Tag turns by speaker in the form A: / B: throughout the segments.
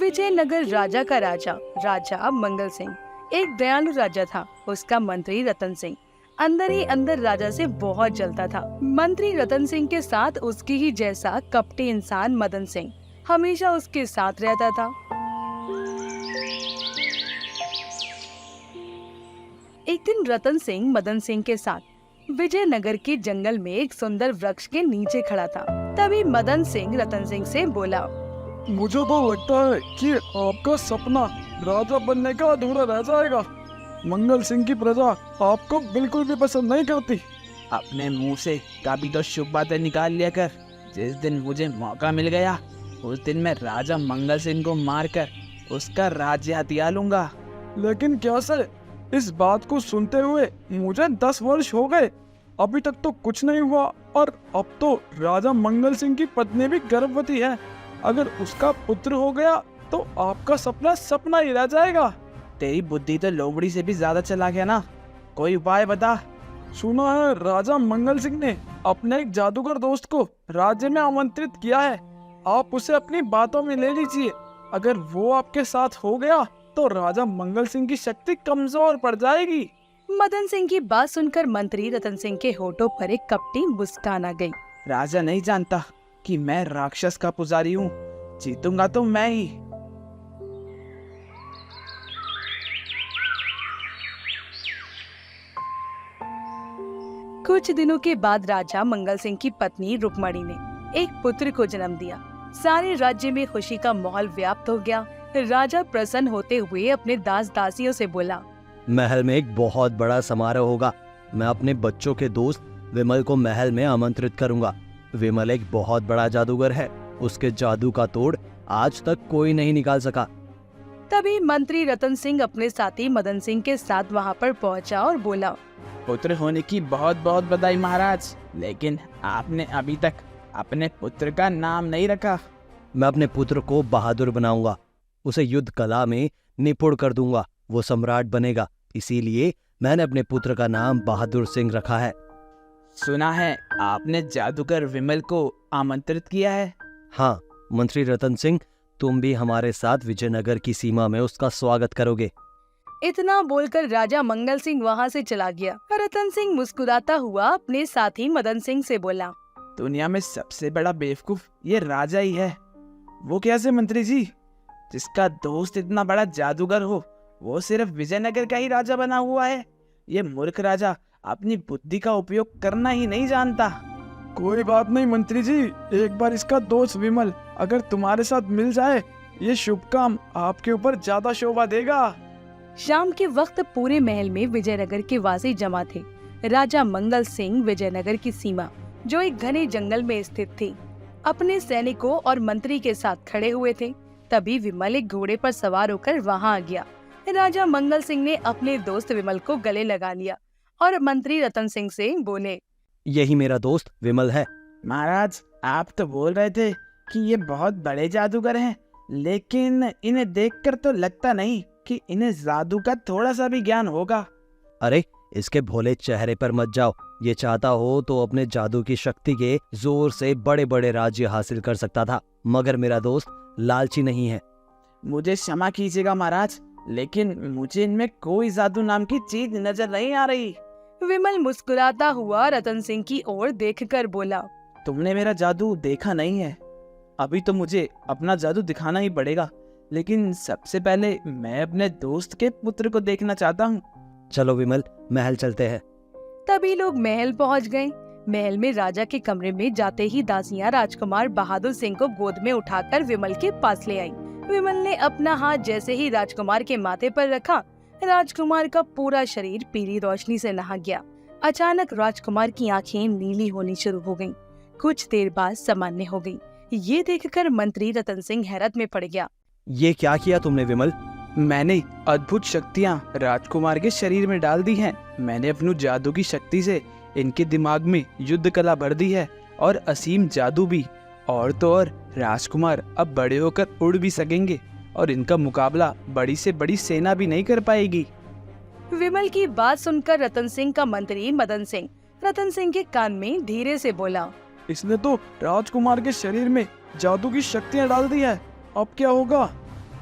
A: विजयनगर राजा का राजा राजा मंगल सिंह एक दयालु राजा था। उसका मंत्री रतन सिंह अंदर ही अंदर राजा से बहुत जलता था। मंत्री रतन सिंह के साथ उसकी ही जैसा कपटी इंसान मदन सिंह हमेशा उसके साथ रहता था। एक दिन रतन सिंह मदन सिंह के साथ विजयनगर के जंगल में एक सुंदर वृक्ष के नीचे खड़ा था। तभी मदन सिंह रतन सिंह से बोला,
B: मुझे तो लगता है कि आपका सपना राजा बनने का अधूरा रह जाएगा। मंगल सिंह की प्रजा आपको बिल्कुल भी पसंद नहीं करती।
C: अपने मुंह से कभी तो शुभ बातें निकाल लिया कर। जिस दिन मुझे मौका मिल गया उस दिन मैं राजा मंगल सिंह को मारकर उसका राज्य हथिया लूंगा।
B: लेकिन कैसे? इस बात को सुनते हुए मुझे 10 वर्ष हो गए, अभी तक तो कुछ नहीं हुआ। और अब तो राजा मंगल सिंह की पत्नी भी गर्भवती है। अगर उसका पुत्र हो गया तो आपका सपना सपना ही रह जाएगा।
C: तेरी बुद्धि तो लोमड़ी से भी ज्यादा चला गया ना। कोई उपाय बता।
B: सुना है राजा मंगल सिंह ने अपने एक जादूगर दोस्त को राज्य में आमंत्रित किया है। आप उसे अपनी बातों में ले लीजिए। अगर वो आपके साथ हो गया तो राजा मंगल सिंह की शक्ति कमजोर पड़ जाएगी।
A: मदन सिंह की बात सुनकर मंत्री रतन सिंह के होठों पर एक कपटी मुस्कान आ गई।
C: राजा नहीं जानता कि मैं राक्षस का पुजारी हूँ। जीतूंगा तो मैं ही।
A: कुछ दिनों के बाद राजा मंगल सिंह की पत्नी रुक्मणी ने एक पुत्र को जन्म दिया। सारे राज्य में खुशी का माहौल व्याप्त हो गया। राजा प्रसन्न होते हुए अपने दास दासियों से बोला,
D: महल में एक बहुत बड़ा समारोह होगा। मैं अपने बच्चों के दोस्त विमल को महल में आमंत्रित करूंगा। विमल एक बहुत बड़ा जादूगर है। उसके जादू का तोड़ आज तक कोई नहीं निकाल सका।
A: तभी मंत्री रतन सिंह अपने साथी मदन सिंह के साथ वहां पर पहुंचा और बोला,
C: पुत्र होने की बहुत बहुत बधाई महाराज, लेकिन आपने अभी तक अपने पुत्र का नाम नहीं रखा।
D: मैं अपने पुत्र को बहादुर बनाऊंगा। उसे युद्ध कला में निपुण कर दूंगा। वो सम्राट बनेगा। इसीलिए मैंने अपने पुत्र का नाम बहादुर सिंह रखा है।
C: सुना है आपने जादूगर विमल को आमंत्रित किया है।
D: हाँ मंत्री रतन सिंह, तुम भी हमारे साथ विजयनगर की सीमा में उसका स्वागत करोगे।
A: इतना बोलकर राजा मंगल सिंह वहां से चला गया। रतन सिंह मुस्कुराता हुआ अपने साथी मदन सिंह से बोला,
C: दुनिया में सबसे बड़ा बेवकूफ ये राजा ही है। वो कैसे मंत्री जी? जिसका दोस्त इतना बड़ा जादूगर हो वो सिर्फ विजयनगर का ही राजा बना हुआ है। ये मूर्ख राजा अपनी बुद्धि का उपयोग करना ही नहीं जानता।
B: कोई बात नहीं मंत्री जी, एक बार इसका दोस्त विमल अगर तुम्हारे साथ मिल जाए, ये शुभ काम आपके ऊपर ज्यादा शोभा देगा।
A: शाम के वक्त पूरे महल में विजयनगर के वासी जमा थे। राजा मंगल सिंह विजयनगर की सीमा, जो एक घने जंगल में स्थित थी, अपने सैनिकों और मंत्री के साथ खड़े हुए थे। तभी विमल एक घोड़े पर सवार होकर वहां आ गया। राजा मंगल सिंह ने अपने दोस्त विमल को गले लगा लिया और मंत्री रतन सिंह से बोले,
D: यही मेरा दोस्त विमल है।
C: महाराज, आप तो बोल रहे थे कि ये बहुत बड़े जादूगर हैं, लेकिन इन्हें देखकर तो लगता नहीं कि इन्हें जादू का थोड़ा सा भी ज्ञान होगा।
D: अरे इसके भोले चेहरे पर मत जाओ। ये चाहता हो तो अपने जादू की शक्ति के जोर से बड़े बड़े राज्य हासिल कर सकता था, मगर मेरा दोस्त लालची नहीं है।
C: मुझे क्षमा कीजिएगा महाराज, लेकिन मुझे इनमें कोई जादू नाम की चीज नजर नहीं आ रही।
A: विमल मुस्कुराता हुआ रतन सिंह की ओर देखकर बोला,
C: तुमने मेरा जादू देखा नहीं है। अभी तो मुझे अपना जादू दिखाना ही पड़ेगा, लेकिन सबसे पहले मैं अपने दोस्त के पुत्र को देखना चाहता हूँ।
D: चलो विमल, महल चलते हैं।
A: तभी लोग महल पहुंच गए। महल में राजा के कमरे में जाते ही दासियां राजकुमार बहादुर सिंह को गोद में उठाकर विमल के पास ले आई। विमल ने अपना हाथ जैसे ही राजकुमार के माथे पर रखा, राजकुमार का पूरा शरीर पीली रोशनी से नहा गया। अचानक राजकुमार की आंखें नीली होनी शुरू हो गईं। कुछ देर बाद सामान्य हो गई। ये देखकर मंत्री रतन सिंह हैरत में पड़ गया।
D: ये क्या किया तुमने विमल?
C: मैंने अद्भुत शक्तियाँ राजकुमार के शरीर में डाल दी हैं। मैंने अपनी जादू की शक्ति से इनके दिमाग में युद्ध कला भर दी है और असीम जादू भी। और तो और राजकुमार अब बड़े होकर उड़ भी सकेंगे और इनका मुकाबला बड़ी से बड़ी सेना भी नहीं कर पाएगी।
A: विमल की बात सुनकर रतन सिंह का मंत्री मदन सिंह रतन सिंह के कान में धीरे से बोला,
B: इसने तो राजकुमार के शरीर में जादू की शक्तियाँ डाल दी है। अब क्या होगा?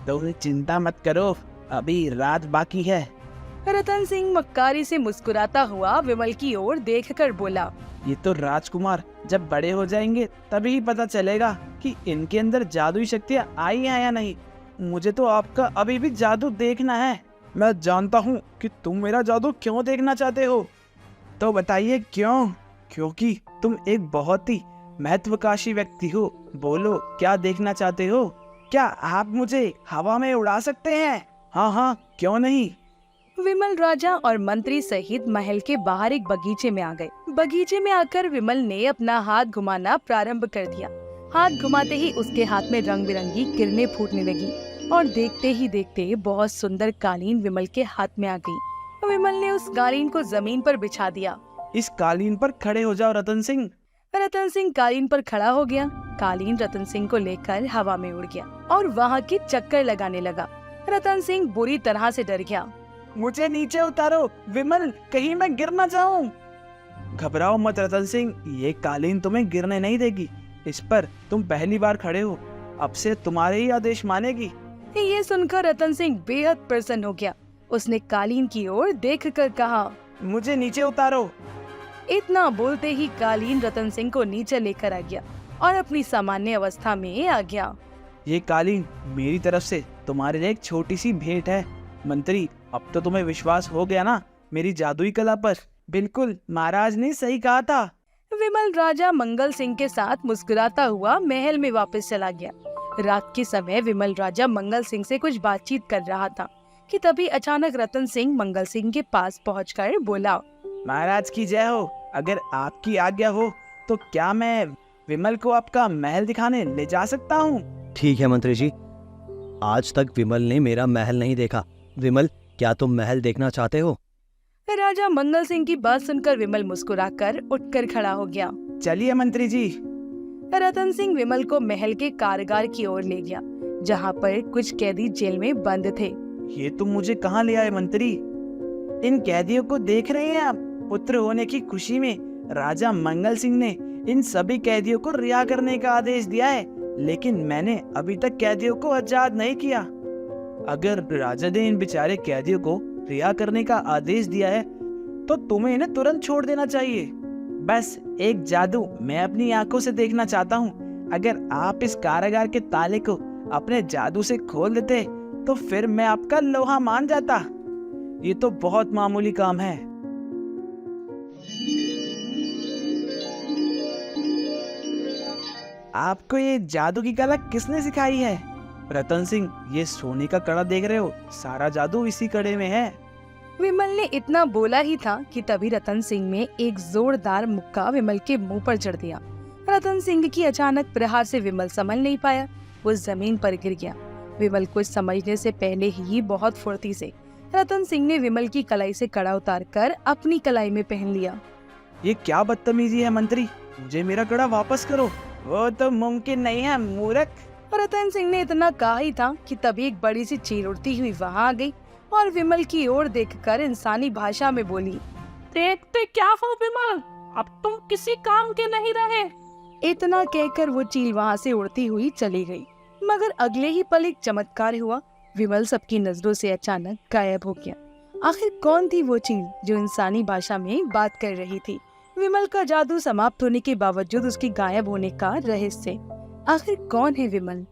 C: तुम चिंता मत करो, अभी रात बाकी है।
A: रतन सिंह मक्कारी से मुस्कुराता हुआ विमल की ओर देखकर बोला,
C: ये तो राजकुमार जब बड़े हो जाएंगे तभी ही पता चलेगा कि इनके अंदर जादुई शक्तियाँ आई हैं या नहीं। मुझे तो आपका अभी भी जादू देखना है।
B: मैं जानता हूँ कि तुम मेरा जादू क्यों देखना चाहते हो।
C: तो बताइए क्यों? क्योंकि तुम एक बहुत ही महत्वाकांक्षी व्यक्ति हो। बोलो, क्या देखना चाहते हो? क्या आप मुझे हवा में उड़ा सकते हैं? हाँ हाँ, क्यों नहीं।
A: विमल राजा और मंत्री सहित महल के बाहर एक बगीचे में आ गए। बगीचे में आकर विमल ने अपना हाथ घुमाना प्रारंभ कर दिया। हाथ घुमाते ही उसके हाथ में रंग बिरंगी किरणें फूटने लगी और देखते ही देखते बहुत सुंदर कालीन विमल के हाथ में आ गई। विमल ने उस कालीन को जमीन पर बिछा दिया।
C: इस कालीन पर खड़े हो जाओ रतन सिंह।
A: रतन सिंह कालीन पर खड़ा हो गया। कालीन रतन सिंह को लेकर हवा में उड़ गया और वहाँ के चक्कर लगाने लगा। रतन सिंह बुरी तरह से डर गया।
C: मुझे नीचे उतारो विमल, कहीं मैं गिर न जाऊं। घबराओ मत रतन सिंह, ये कालीन तुम्हें गिरने नहीं देगी। इस पर तुम पहली बार खड़े हो, अब से तुम्हारे ही आदेश मानेगी।
A: ये सुनकर रतन सिंह बेहद प्रसन्न हो गया। उसने कालीन की ओर देखकर कहा,
C: मुझे नीचे उतारो।
A: इतना बोलते ही कालीन रतन सिंह को नीचे लेकर आ गया और अपनी सामान्य अवस्था में आ गया।
C: ये कालीन मेरी तरफ से तुम्हारे लिए एक छोटी सी भेंट है। मंत्री, अब तो तुम्हें विश्वास हो गया ना मेरी जादुई कला पर? बिल्कुल, महाराज ने सही कहा था।
A: विमल राजा मंगल सिंह के साथ मुस्कुराता हुआ महल में वापस चला गया। रात के समय विमल राजा मंगल सिंह से कुछ बातचीत कर रहा था कि तभी अचानक रतन सिंह मंगल सिंह के पास पहुंचकर बोला,
C: महाराज की जय हो। अगर आपकी आज्ञा हो तो क्या मैं विमल को आपका महल दिखाने ले जा सकता हूँ?
D: ठीक है मंत्री जी, आज तक विमल ने मेरा महल नहीं देखा। विमल, क्या तुम महल देखना चाहते हो?
A: राजा मंगल सिंह की बात सुनकर विमल मुस्कुराकर उठकर खड़ा हो गया।
C: चलिए मंत्री जी।
A: रतन सिंह विमल को महल के कारागार की ओर ले गया, जहाँ पर कुछ कैदी जेल में बंद थे।
C: ये तुम मुझे कहाँ ले आए मंत्री? इन कैदियों को देख रहे हैं आप? पुत्र होने की खुशी में राजा मंगल सिंह ने इन सभी कैदियों को रिहा करने का आदेश दिया है, लेकिन मैंने अभी तक कैदियों को आजाद नहीं किया। अगर राजा ने इन बेचारे कैदियों को रिहा करने का आदेश दिया है तो तुम्हें इन्हें तुरंत छोड़ देना चाहिए। बस एक जादू मैं अपनी आंखों से देखना चाहता हूँ। अगर आप इस कारागार के ताले को अपने जादू से खोल देते तो फिर मैं आपका लोहा मान जाता। ये तो बहुत मामूली काम है। आपको ये जादू की कला किसने सिखाई है? रतन सिंह, ये सोने का कड़ा देख रहे हो, सारा जादू इसी कड़े में है।
A: विमल ने इतना बोला ही था कि तभी रतन सिंह में एक जोरदार मुक्का विमल के मुंह पर जड़ दिया। रतन सिंह की अचानक प्रहार से विमल संभल नहीं पाया, वो जमीन पर गिर गया। विमल कुछ समझने से पहले ही बहुत फुर्ती से रतन सिंह ने विमल की कलाई से कड़ा उतारकर अपनी कलाई में पहन लिया।
C: ये क्या बदतमीजी है मंत्री, मुझे मेरा कड़ा वापस करो। वो तो मुमकिन नहीं है मूर्ख।
A: रतन सिंह ने इतना कहा ही था कि तभी एक बड़ी सी चील उड़ती हुई वहाँ आ गई और विमल की ओर देखकर इंसानी भाषा में बोली,
E: देखते क्या हो विमल, अब तुम किसी काम के नहीं रहे।
A: इतना कहकर वो चील वहाँ से उड़ती हुई चली गई। मगर अगले ही पल एक चमत्कार हुआ। विमल सबकी नजरों से अचानक गायब हो गया। आखिर कौन थी वो चील जो इंसानी भाषा में बात कर रही थी? विमल का जादू समाप्त होने के बावजूद उसके गायब होने का रहस्य। आखिर कौन है विमल?